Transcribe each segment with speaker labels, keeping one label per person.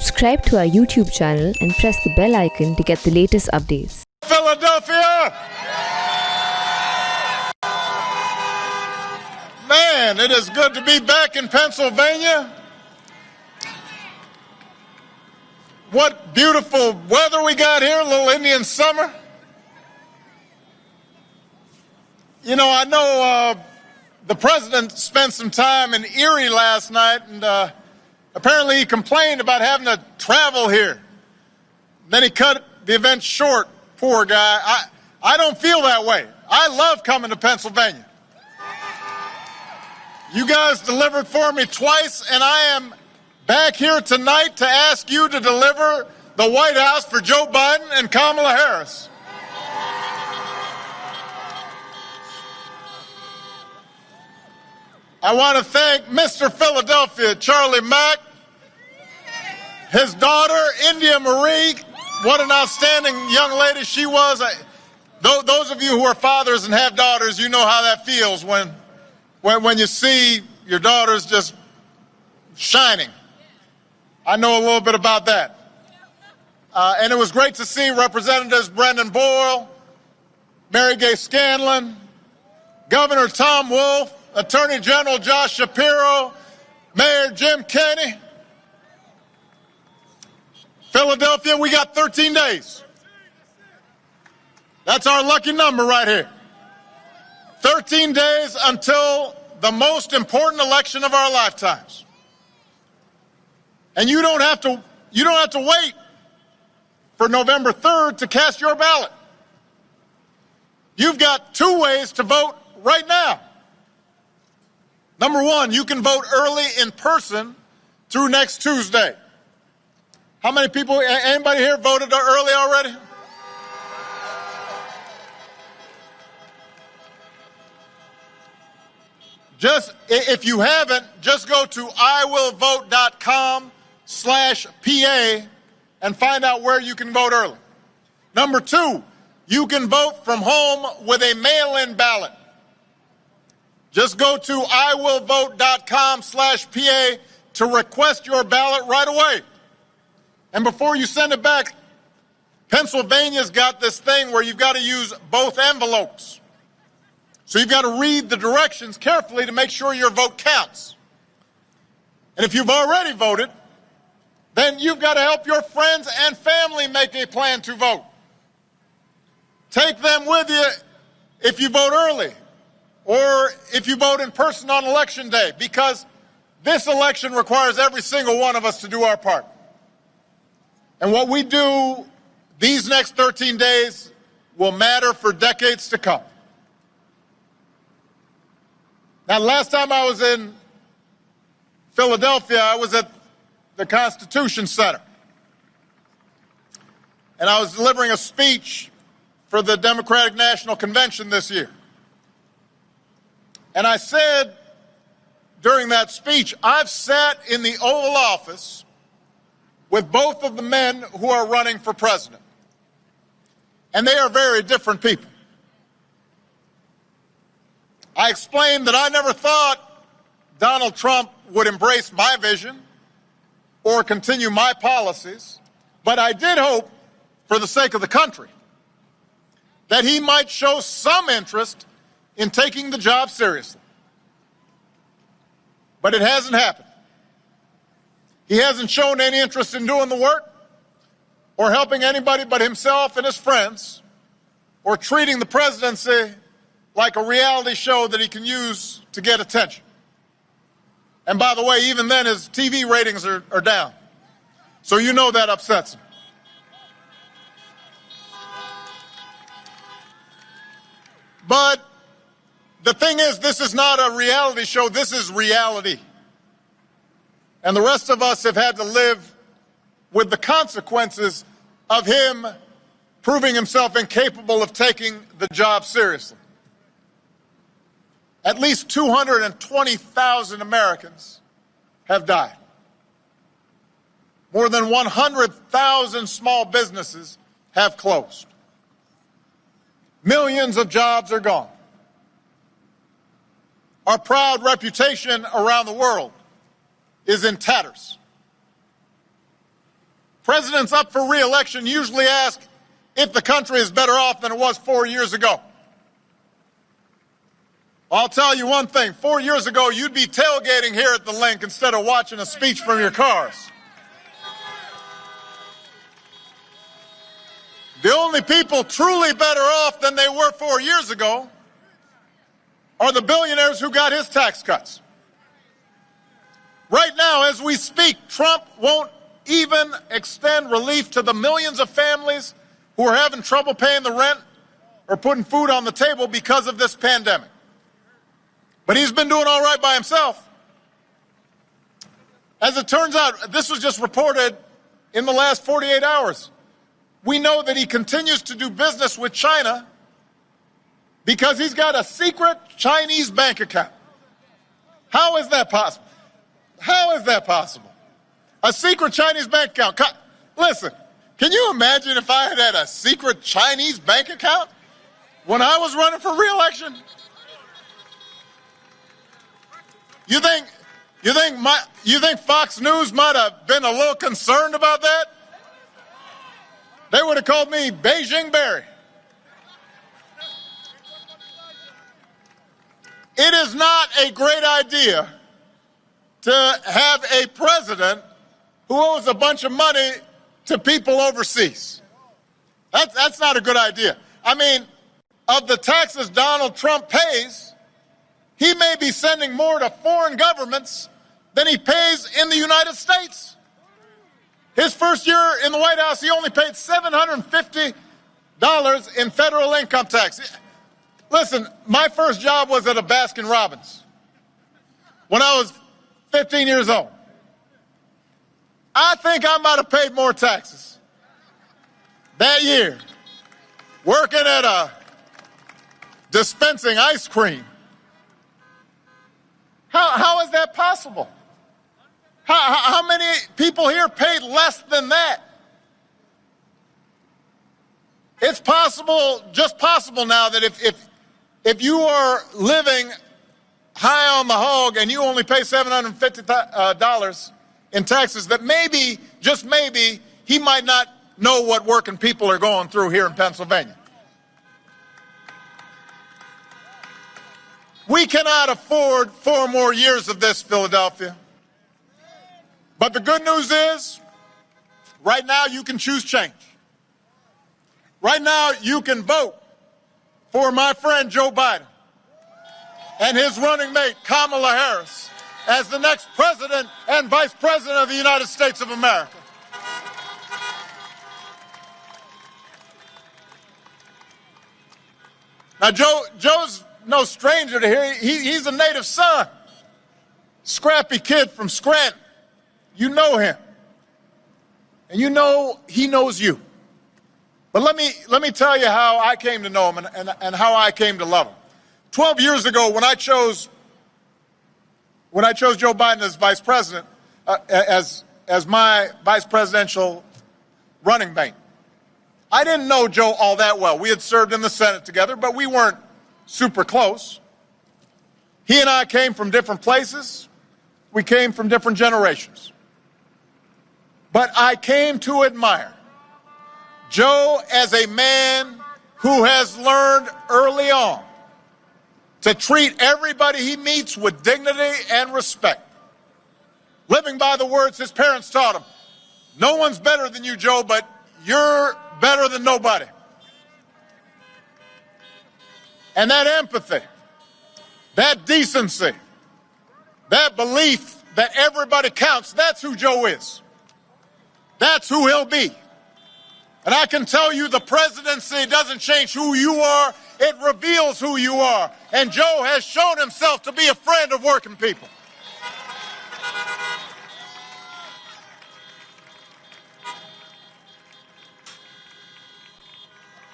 Speaker 1: Subscribe to our YouTube channel and press the bell icon to get the latest updates.
Speaker 2: Philadelphia! Man, it is good to be back in Pennsylvania. What beautiful weather we got here, a little Indian summer. You know, I know the president spent some time in Erie last night, and apparently he complained about having to travel here. Then he cut the event short, poor guy. I don't feel that way. I love coming to Pennsylvania. You guys delivered for me twice, and I am back here tonight to ask you to deliver the White House for Joe Biden and Kamala Harris. I want to thank Mr. Philadelphia, Charlie Mack, his daughter, India Marie. What an outstanding young lady she was. Those of you who are fathers and have daughters, you know how that feels when you see your daughters just shining. I know a little bit about that. And it was great to see Representatives Brendan Boyle, Mary Gay Scanlon, Governor Tom Wolf, Attorney General Josh Shapiro, Mayor Jim Kenney. Philadelphia, we got 13 days. That's our lucky number right here. 13 days until the most important election of our lifetimes. And you don't have to wait for November 3rd to cast your ballot. You've got two ways to vote right now. Number one, you can vote early in person through next Tuesday. How many people, anybody here voted early already? If you haven't, just go to iwillvote.com/PA and find out where you can vote early. Number two, you can vote from home with a mail-in ballot. Just go to iwillvote.com/PA to request your ballot right away. And before you send it back, Pennsylvania's got this thing where you've got to use both envelopes. So you've got to read the directions carefully to make sure your vote counts. And if you've already voted, then you've got to help your friends and family make a plan to vote. Take them with you if you vote early or if you vote in person on Election Day, because this election requires every single one of us to do our part. And what we do these next 13 days will matter for decades to come. Now, last time I was in Philadelphia, I was at the Constitution Center. And I was delivering a speech for the Democratic National Convention this year. And I said during that speech, I've sat in the Oval Office with both of the men who are running for president. And they are very different people. I explained that I never thought Donald Trump would embrace my vision or continue my policies, but I did hope, for the sake of the country, that he might show some interest in taking the job seriously. But it hasn't happened. He hasn't shown any interest in doing the work or helping anybody but himself and his friends or treating the presidency like a reality show that he can use to get attention. And by the way, even then his TV ratings are down. So you know that upsets him. But the thing is, this is not a reality show, this is reality. And the rest of us have had to live with the consequences of him proving himself incapable of taking the job seriously. At least 220,000 Americans have died. More than 100,000 small businesses have closed. Millions of jobs are gone. Our proud reputation around the world is in tatters. Presidents up for re-election usually ask if the country is better off than it was 4 years ago. I'll tell you one thing, 4 years ago, you'd be tailgating here at the Link instead of watching a speech from your cars. The only people truly better off than they were 4 years ago are the billionaires who got his tax cuts. Right now, as we speak, Trump won't even extend relief to the millions of families who are having trouble paying the rent or putting food on the table because of this pandemic. But he's been doing all right by himself. As it turns out, this was just reported in the last 48 hours. We know that he continues to do business with China because he's got a secret Chinese bank account. How is that possible? How is that possible? A secret Chinese bank account. Listen, can you imagine if I had had a secret Chinese bank account when I was running for re-election? You think Fox News might have been a little concerned about that? They would have called me Beijing Barry. It is not a great idea to have a president who owes a bunch of money to people overseas. That's not a good idea. I mean, of the taxes Donald Trump pays, he may be sending more to foreign governments than he pays in the United States. His first year in the White House, he only paid $750 in federal income tax. Listen, my first job was at a Baskin Robbins when I was 15 years old. I think I might have paid more taxes that year working at a dispensing ice cream. How is that possible? How many people here paid less than that? It's possible, just possible now, that if you are living high on the hog and you only pay $750 in taxes, that maybe, just maybe, he might not know what working people are going through here in Pennsylvania. We cannot afford 4 more years of this, Philadelphia. But the good news is, right now you can choose change. Right now you can vote for my friend Joe Biden and his running mate Kamala Harris as the next president and vice president of the United States of America. Now, Joe's no stranger to here. He's a native son, scrappy kid from Scranton. You know him, and you know he knows you. But let me tell you how I came to know him and how I came to love him. 12 years ago, when I chose Joe Biden as vice president, as my vice presidential running mate, I didn't know Joe all that well. We had served in the Senate together, but we weren't super close. He and I came from different places. We came from different generations. But I came to admire Joe as a man who has learned early on to treat everybody he meets with dignity and respect, living by the words his parents taught him. No one's better than you, Joe, but you're better than nobody. And that empathy, that decency, that belief that everybody counts, that's who Joe is. That's who he'll be. And I can tell you the presidency doesn't change who you are, it reveals who you are. And Joe has shown himself to be a friend of working people.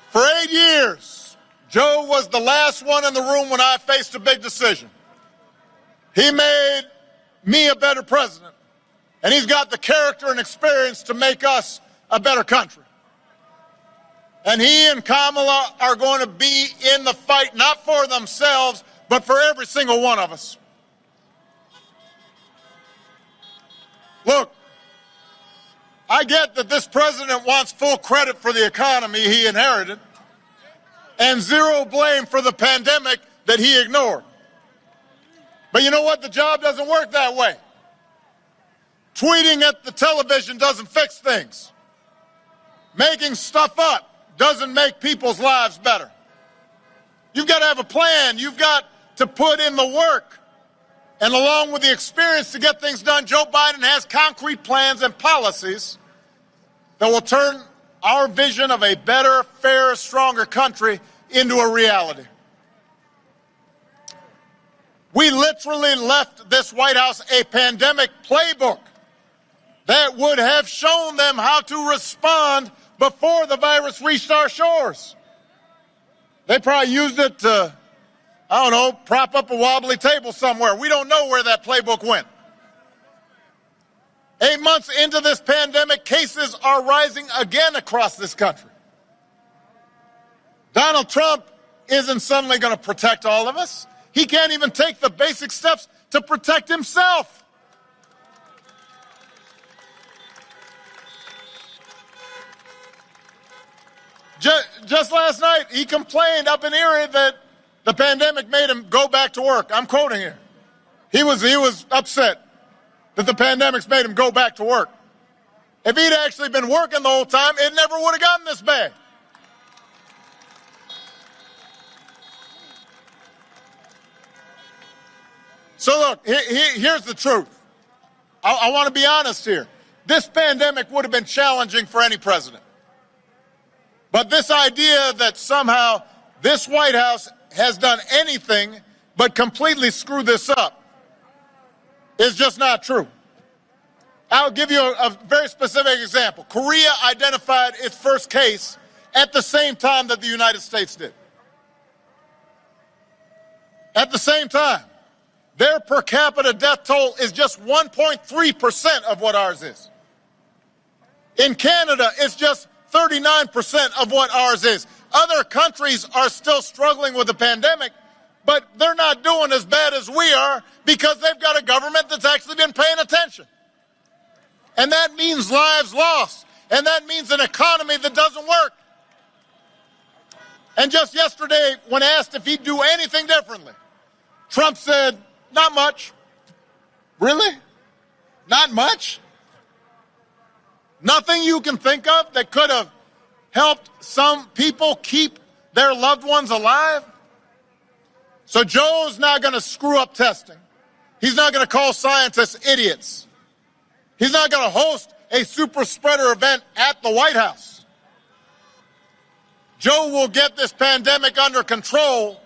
Speaker 2: For 8 years, Joe was the last one in the room when I faced a big decision. He made me a better president, and he's got the character and experience to make us a better country. And he and Kamala are going to be in the fight, not for themselves, but for every single one of us. Look, I get that this president wants full credit for the economy he inherited and zero blame for the pandemic that he ignored. But you know what? The job doesn't work that way. Tweeting at the television doesn't fix things. Making stuff up doesn't make people's lives better. You've got to have a plan. You've got to put in the work. And along with the experience to get things done, Joe Biden has concrete plans and policies that will turn our vision of a better, fairer, stronger country into a reality. We literally left this White House a pandemic playbook that would have shown them how to respond before the virus reached our shores. They probably used it to, I don't know, prop up a wobbly table somewhere. We don't know where that playbook went. 8 months into this pandemic, cases are rising again across this country. Donald Trump isn't suddenly going to protect all of us. He can't even take the basic steps to protect himself. Just last night, he complained up in Erie that the pandemic made him go back to work. I'm quoting here. He was upset that the pandemic's made him go back to work. If he'd actually been working the whole time, it never would have gotten this bad. So look, here's the truth. I want to be honest here. This pandemic would have been challenging for any president. But this idea that somehow this White House has done anything but completely screw this up is just not true. I'll give you a very specific example. Korea identified its first case at the same time that the United States did. At the same time. Their per capita death toll is just 1.3% of what ours is. In Canada, it's just 39% of what ours is. Other countries are still struggling with the pandemic, but they're not doing as bad as we are because they've got a government that's actually been paying attention. And that means lives lost. And that means an economy that doesn't work. And just yesterday, when asked if he'd do anything differently, Trump said, not much. Really? Not much? Nothing you can think of that could have helped some people keep their loved ones alive? So Joe's not going to screw up testing. He's not going to call scientists idiots. He's not going to host a super spreader event at the White House. Joe will get this pandemic under control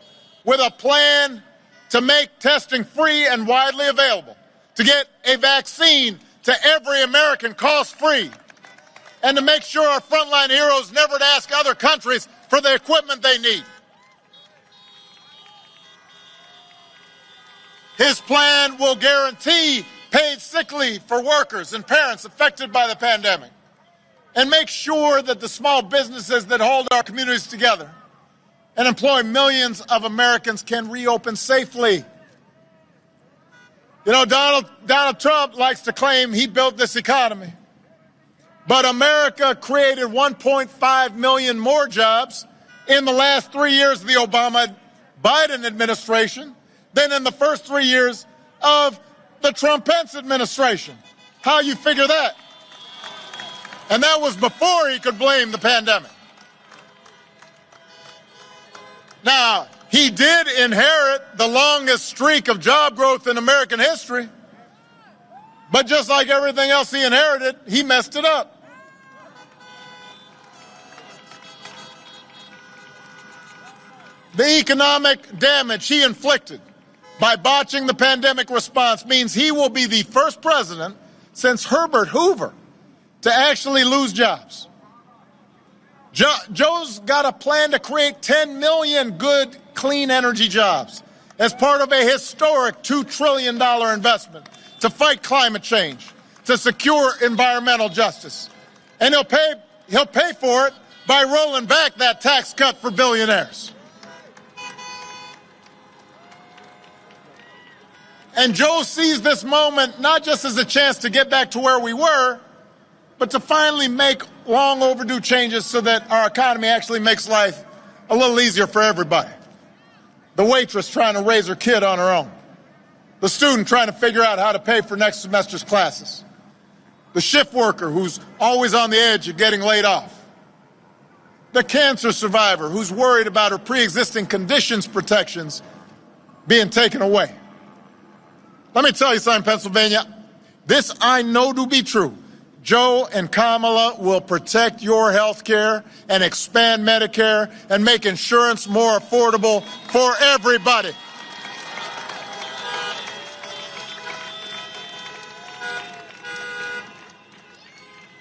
Speaker 2: with a plan to make testing free and widely available, to get a vaccine to every American cost-free, and to make sure our frontline heroes never to ask other countries for the equipment they need. His plan will guarantee paid sick leave for workers and parents affected by the pandemic, and make sure that the small businesses that hold our communities together and employ millions of Americans can reopen safely. You know, Donald Trump likes to claim he built this economy. But America created 1.5 million more jobs in the last 3 years of the Obama-Biden administration than in the first 3 years of the Trump-Pence administration. How you figure that? And that was before he could blame the pandemic. Now, he did inherit the longest streak of job growth in American history, but just like everything else he inherited, he messed it up. The economic damage he inflicted by botching the pandemic response means he will be the first president since Herbert Hoover to actually lose jobs. Joe's got a plan to create 10 million good, clean energy jobs as part of a historic $2 trillion investment to fight climate change, to secure environmental justice. And he'll pay for it by rolling back that tax cut for billionaires. And Joe sees this moment not just as a chance to get back to where we were, but to finally make long overdue changes so that our economy actually makes life a little easier for everybody. The waitress trying to raise her kid on her own. The student trying to figure out how to pay for next semester's classes. The shift worker who's always on the edge of getting laid off. The cancer survivor who's worried about her pre-existing conditions protections being taken away. Let me tell you something, Pennsylvania. This I know to be true. Joe and Kamala will protect your health care and expand Medicare and make insurance more affordable for everybody.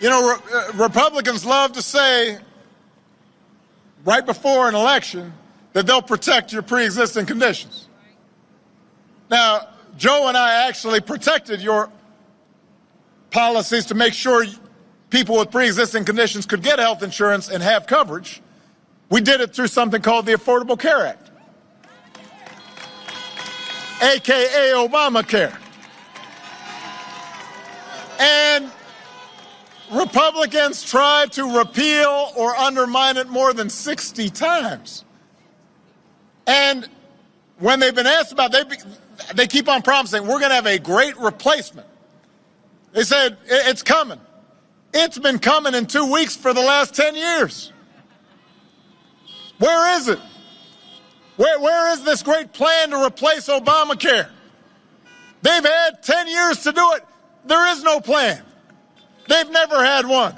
Speaker 2: You know, Republicans love to say right before an election that they'll protect your pre-existing conditions. Now, Joe and I actually protected your policies to make sure people with pre-existing conditions could get health insurance and have coverage. We did it through something called the Affordable Care Act, AKA Obamacare. And Republicans tried to repeal or undermine it more than 60 times. And when they've been asked about it, they keep on promising, we're going to have a great replacement. They said, it's coming. It's been coming in 2 weeks for the last 10 years. Where is it? Where is this great plan to replace Obamacare? They've had 10 years to do it. There is no plan. They've never had one.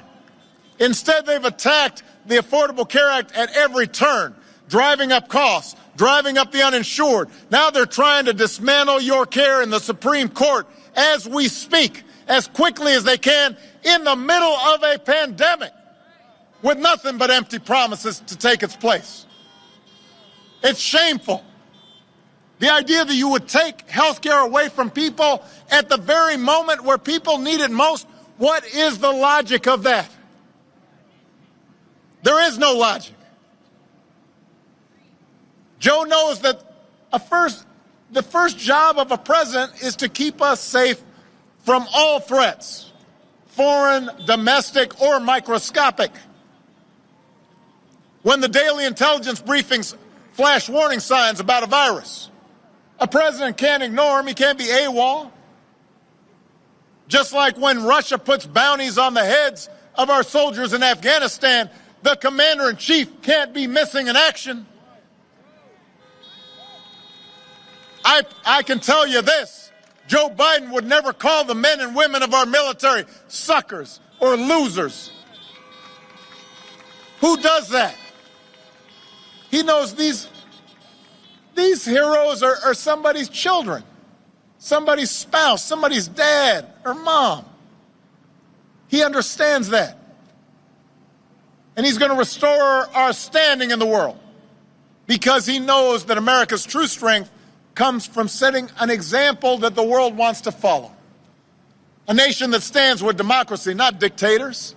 Speaker 2: Instead, they've attacked the Affordable Care Act at every turn, driving up costs, driving up the uninsured. Now they're trying to dismantle your care in the Supreme Court as we speak, as quickly as they can, in the middle of a pandemic, with nothing but empty promises to take its place. It's shameful. The idea that you would take health care away from people at the very moment where people need it most, what is the logic of that? There is no logic. Joe knows that the first job of a president is to keep us safe from all threats, foreign, domestic, or microscopic. When the daily intelligence briefings flash warning signs about a virus, a president can't ignore them. He can't be AWOL. Just like when Russia puts bounties on the heads of our soldiers in Afghanistan, the commander-in-chief can't be missing in action. I can tell you this, Joe Biden would never call the men and women of our military suckers or losers. Who does that? He knows these heroes are somebody's children, somebody's spouse, somebody's dad or mom. He understands that. And he's going to restore our standing in the world because he knows that America's true strength comes from setting an example that the world wants to follow. A nation that stands with democracy, not dictators.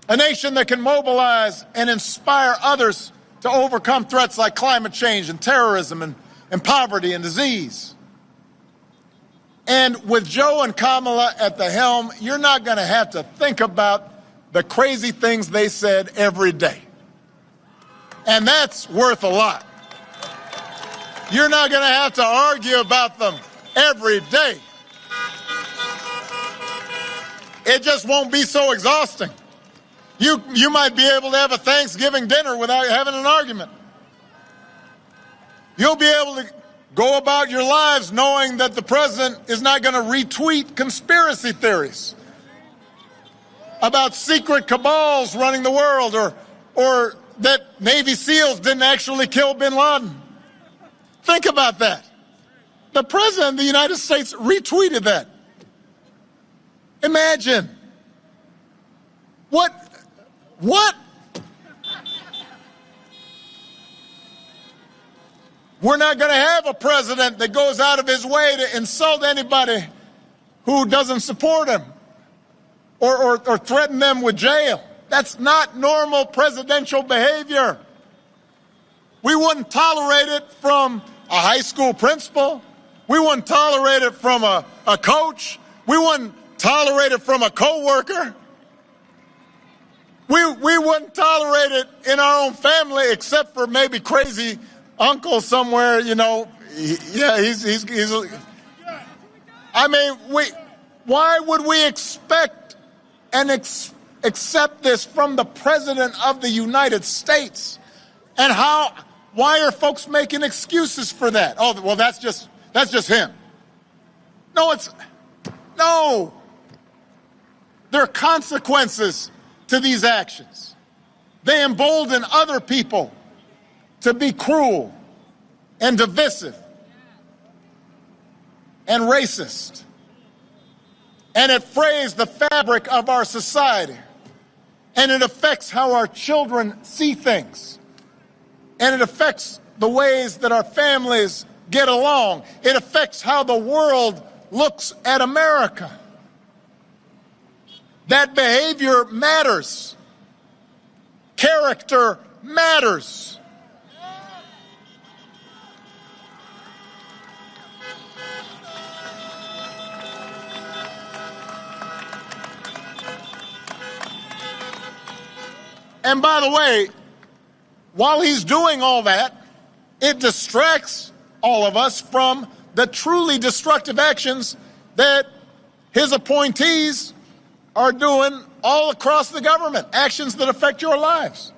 Speaker 2: A nation that can mobilize and inspire others to overcome threats like climate change and terrorism and poverty and disease. And with Joe and Kamala at the helm, you're not going to have to think about the crazy things they said every day. And that's worth a lot. You're not going to have to argue about them every day. It just won't be so exhausting. You might be able to have a Thanksgiving dinner without having an argument. You'll be able to go about your lives knowing that the president is not going to retweet conspiracy theories about secret cabals running the world or that Navy SEALs didn't actually kill bin Laden. Think about that. The president of the United States retweeted that. Imagine. What? We're not going to have a president that goes out of his way to insult anybody who doesn't support him or threaten them with jail. That's not normal presidential behavior. We wouldn't tolerate it from a high school principal. We wouldn't tolerate it from a coach. We wouldn't tolerate it from a coworker. We wouldn't tolerate it in our own family, except for maybe crazy uncle somewhere, you know. He's I mean, why would we expect and accept this from the President of the United States? And why are folks making excuses for that? Oh, well, that's just him. No. There are consequences to these actions. They embolden other people to be cruel and divisive and racist. And it frays the fabric of our society. And it affects how our children see things. And it affects the ways that our families get along. It affects how the world looks at America. That behavior matters. Character matters. And by the way, while he's doing all that, it distracts all of us from the truly destructive actions that his appointees are doing all across the government, actions that affect your lives.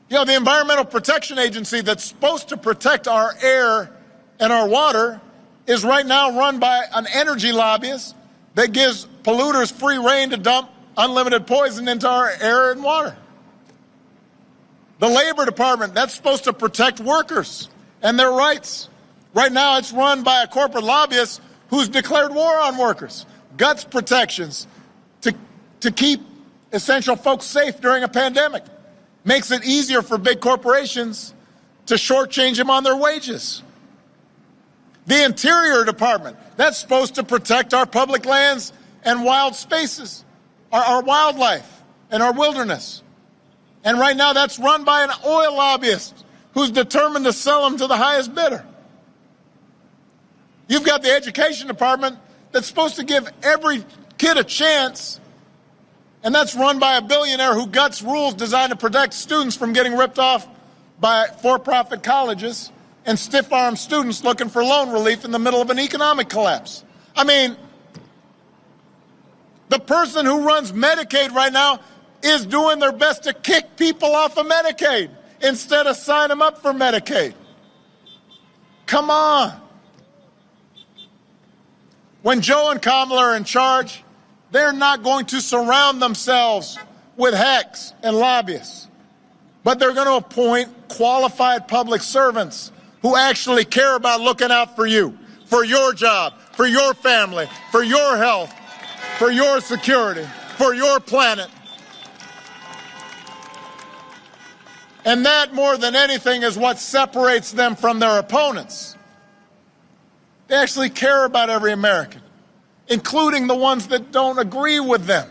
Speaker 2: You know, the Environmental Protection Agency that's supposed to protect our air and our water is right now run by an energy lobbyist that gives polluters free rein to dump unlimited poison into our air and water. The Labor Department, that's supposed to protect workers and their rights. Right now, it's run by a corporate lobbyist who's declared war on workers. Guts protections to keep essential folks safe during a pandemic. Makes it easier for big corporations to shortchange them on their wages. The Interior Department, that's supposed to protect our public lands and wild spaces, our wildlife and our wilderness. And right now that's run by an oil lobbyist who's determined to sell them to the highest bidder. You've got the Education Department that's supposed to give every kid a chance, and that's run by a billionaire who guts rules designed to protect students from getting ripped off by for-profit colleges and stiff-arm students looking for loan relief in the middle of an economic collapse. I mean, the person who runs Medicaid right now is doing their best to kick people off of Medicaid instead of sign them up for Medicaid. Come on. When Joe and Kamala are in charge, they're not going to surround themselves with hacks and lobbyists, but they're going to appoint qualified public servants who actually care about looking out for you, for your job, for your family, for your health, for your security, for your planet. And that, more than anything, is what separates them from their opponents. They actually care about every American, including the ones that don't agree with them.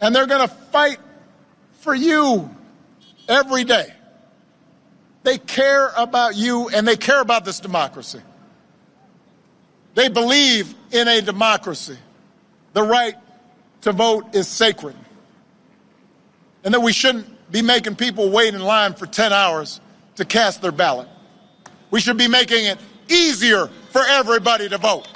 Speaker 2: And they're going to fight for you every day. They care about you, and they care about this democracy. They believe in a democracy. The right to vote is sacred, and that we shouldn't be making people wait in line for 10 hours to cast their ballot. We should be making it easier for everybody to vote.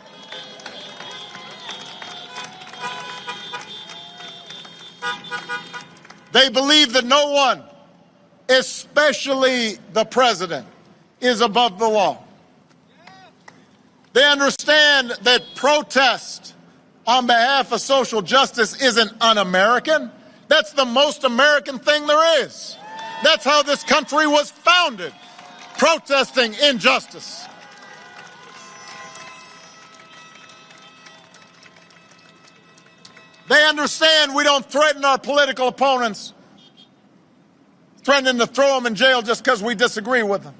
Speaker 2: They believe that no one, especially the president, is above the law. They understand that protest on behalf of social justice isn't un-American. That's the most American thing there is. That's how this country was founded, protesting injustice. They understand we don't threaten our political opponents, threatening to throw them in jail just because we disagree with them.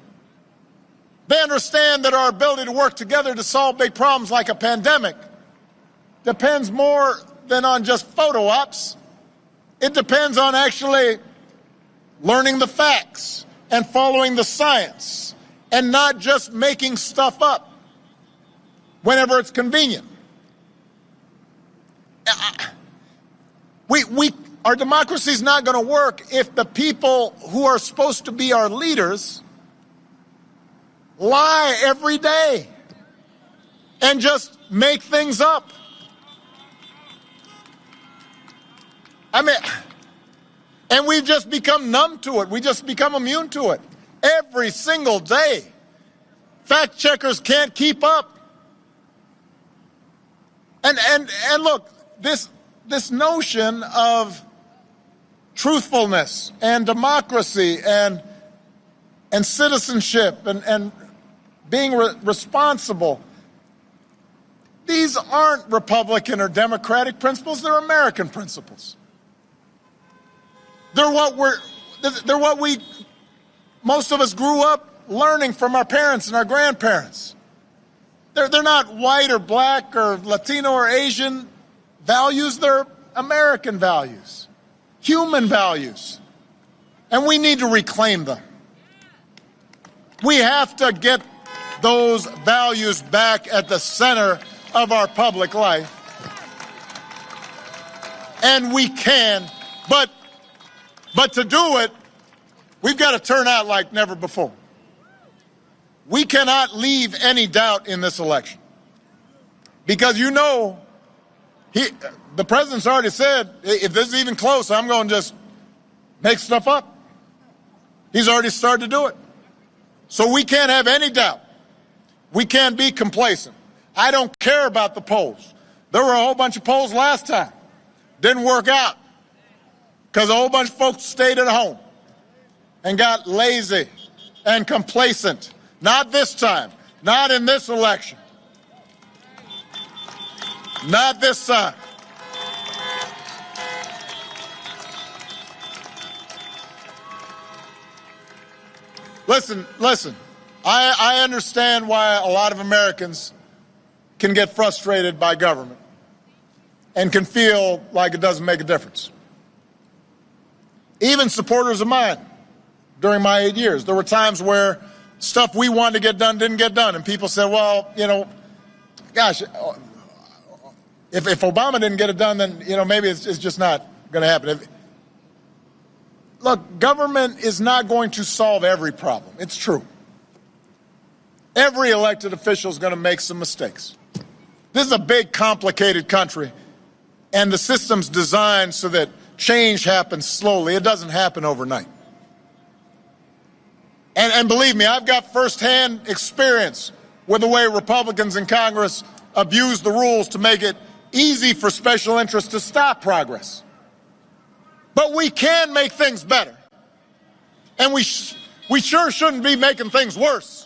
Speaker 2: They understand that our ability to work together to solve big problems like a pandemic depends more than on just photo ops. It depends on actually learning the facts and following the science and not just making stuff up whenever it's convenient. Our democracy is not going to work if the people who are supposed to be our leaders lie every day and just make things up. I mean, and we've just become numb to it. We just become immune to it every single day. Fact checkers can't keep up. And look, this notion of truthfulness and democracy and citizenship and being responsible, these aren't Republican or Democratic principles, they're American principles. They're what most of us grew up learning from our parents and our grandparents. They're not white or black or Latino or Asian values, they're American values, human values. And we need to reclaim them. We have to get those values back at the center of our public life. And we can, but to do it, we've got to turn out like never before. We cannot leave any doubt in this election. Because the president's already said, if this is even close, I'm going to just make stuff up. He's already started to do it. So we can't have any doubt. We can't be complacent. I don't care about the polls. There were a whole bunch of polls last time. Didn't work out because a whole bunch of folks stayed at home and got lazy and complacent. Not this time. Not in this election. Not this time. Listen. I understand why a lot of Americans can get frustrated by government and can feel like it doesn't make a difference. Even supporters of mine during my 8 years, there were times where stuff we wanted to get done didn't get done. And people said, well, gosh, if Obama didn't get it done, then, maybe it's just not going to happen. Look, government is not going to solve every problem. It's true. Every elected official is going to make some mistakes. This is a big, complicated country, and the system's designed so that change happens slowly. It doesn't happen overnight. And believe me, I've got firsthand experience with the way Republicans in Congress abuse the rules to make it easy for special interests to stop progress. But we can make things better. And we sure shouldn't be making things worse.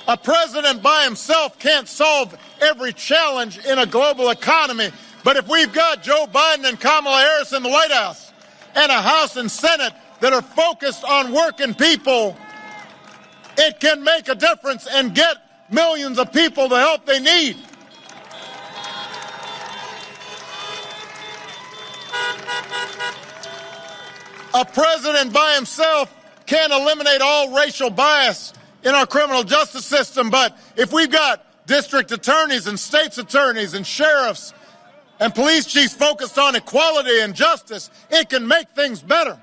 Speaker 2: A president by himself can't solve every challenge in a global economy. But if we've got Joe Biden and Kamala Harris in the White House and a House and Senate that are focused on working people, it can make a difference and get millions of people the help they need. A president by himself can't eliminate all racial bias in our criminal justice system, but if we've got district attorneys and state's attorneys and sheriffs and police chiefs focused on equality and justice, it can make things better.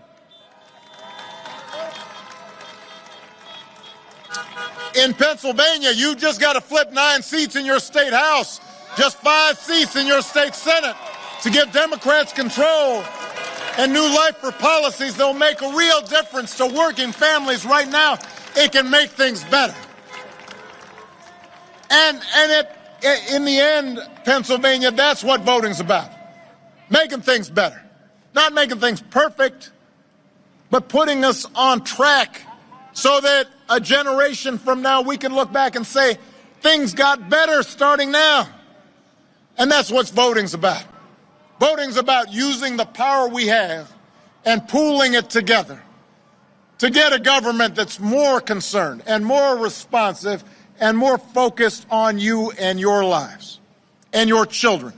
Speaker 2: In Pennsylvania, you just got to flip 9 seats in your state house, just 5 seats in your state Senate to give Democrats control and new life for policies that will make a real difference to working families right now. It can make things better. And in the end, Pennsylvania, that's what voting's about. Making things better. Not making things perfect, but putting us on track so that a generation from now we can look back and say, things got better starting now. And that's what voting's about. Voting's about using the power we have and pooling it together to get a government that's more concerned and more responsive and more focused on you and your lives and your children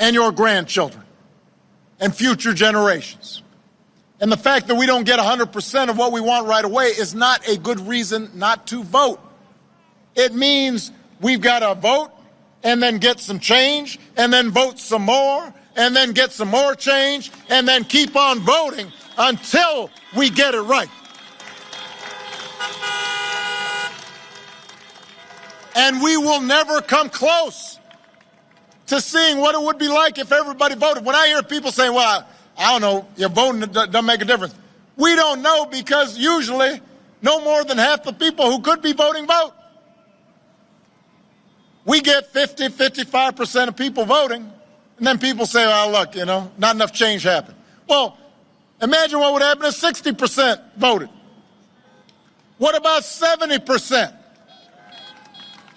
Speaker 2: and your grandchildren and future generations. And the fact that we don't get 100% of what we want right away is not a good reason not to vote. It means we've got to vote and then get some change and then vote some more and then get some more change, and then keep on voting until we get it right. And we will never come close to seeing what it would be like if everybody voted. When I hear people saying, well, I don't know, your voting doesn't make a difference. We don't know, because usually no more than half the people who could be voting vote. We get 50, 55% of people voting, and then people say, well, look, not enough change happened. Well, imagine what would happen if 60% voted. What about 70%?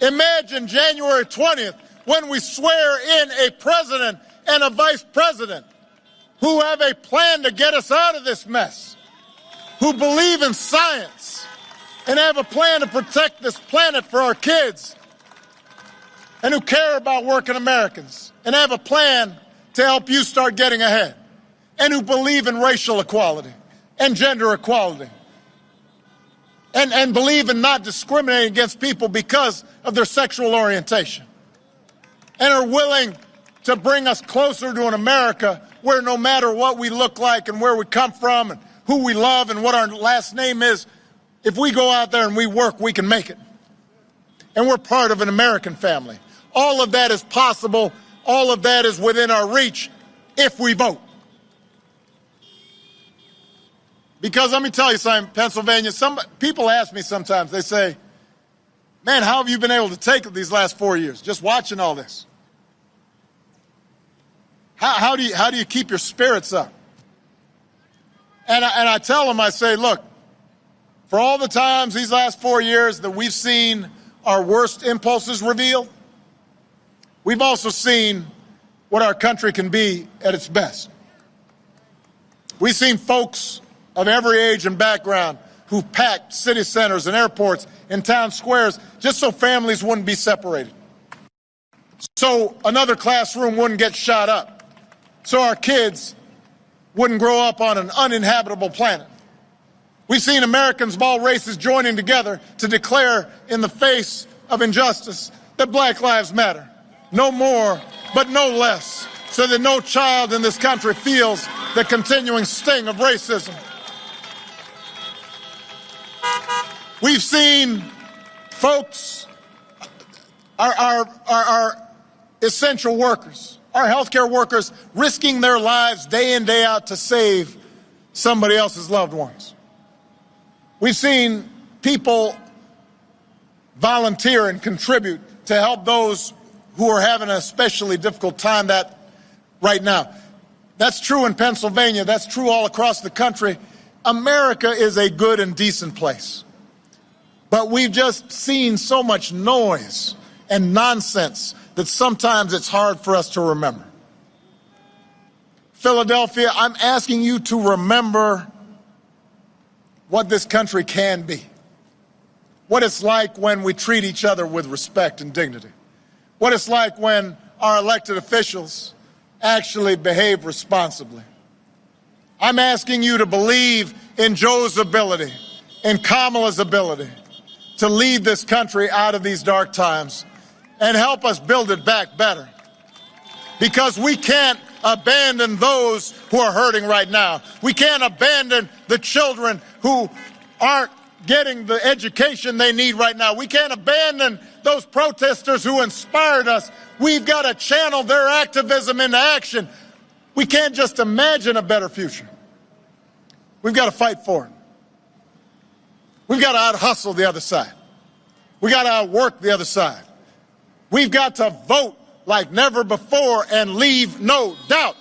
Speaker 2: Imagine January 20th, when we swear in a president and a vice president who have a plan to get us out of this mess, who believe in science and have a plan to protect this planet for our kids, and who care about working Americans, and have a plan to help you start getting ahead, and who believe in racial equality and gender equality, and believe in not discriminating against people because of their sexual orientation, and are willing to bring us closer to an America where no matter what we look like and where we come from and who we love and what our last name is, if we go out there and we work, we can make it. And we're part of an American family. All of that is possible. All of that is within our reach if we vote. Because let me tell you something, Pennsylvania, people ask me sometimes, they say, man, how have you been able to take it these last 4 years, just watching all this? How do you keep your spirits up? And I tell them, I say, look, for all the times these last 4 years that we've seen our worst impulses revealed, we've also seen what our country can be at its best. We've seen folks of every age and background who've packed city centers and airports and town squares just so families wouldn't be separated, so another classroom wouldn't get shot up, so our kids wouldn't grow up on an uninhabitable planet. We've seen Americans of all races joining together to declare in the face of injustice that Black Lives Matter, no more but no less, so that no child in this country feels the continuing sting of racism. We've seen folks, our essential workers, our healthcare workers, risking their lives day in, day out to save somebody else's loved ones. We've seen people volunteer and contribute to help those who are having an especially difficult time right now. That's true in Pennsylvania. That's true all across the country. America is a good and decent place. But we've just seen so much noise and nonsense that sometimes it's hard for us to remember. Philadelphia, I'm asking you to remember what this country can be, what it's like when we treat each other with respect and dignity, what it's like when our elected officials actually behave responsibly. I'm asking you to believe in Joe's ability, in Kamala's ability to lead this country out of these dark times and help us build it back better. Because we can't abandon those who are hurting right now. We can't abandon the children who aren't getting the education they need right now. We can't abandon those protesters who inspired us. We've got to channel their activism into action. We can't just imagine a better future. We've got to fight for it. We've got to out-hustle the other side. We've got to outwork the other side. We've got to vote like never before and leave no doubt.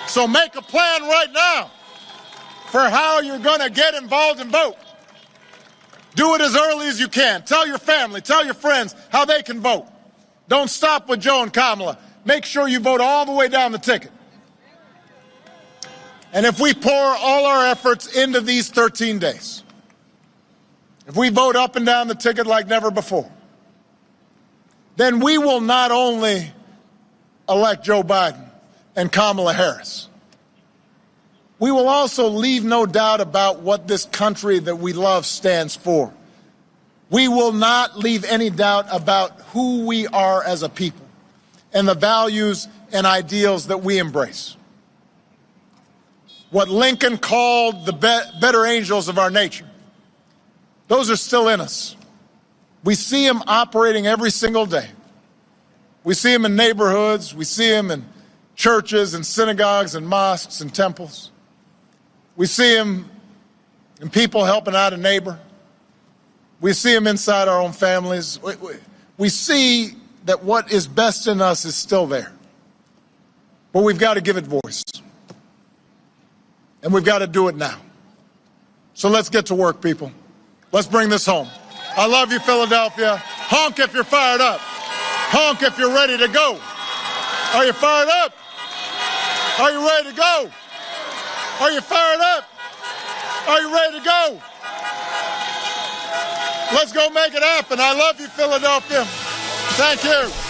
Speaker 2: So make a plan right now for how you're going to get involved and vote. Do it as early as you can. Tell your family, tell your friends how they can vote. Don't stop with Joe and Kamala. Make sure you vote all the way down the ticket. And if we pour all our efforts into these 13 days, if we vote up and down the ticket like never before, then we will not only elect Joe Biden and Kamala Harris, we will also leave no doubt about what this country that we love stands for. We will not leave any doubt about who we are as a people and the values and ideals that we embrace. What Lincoln called the better angels of our nature, those are still in us. We see them operating every single day. We see them in neighborhoods. We see them in churches and synagogues and mosques and temples. We see them in people helping out a neighbor. We see them inside our own families. We see that what is best in us is still there. But we've got to give it voice. And we've got to do it now. So let's get to work, people. Let's bring this home. I love you, Philadelphia. Honk if you're fired up. Honk if you're ready to go. Are you fired up? Are you ready to go? Are you fired up? Are you ready to go? Let's go make it happen. I love you, Philadelphia. Thank you.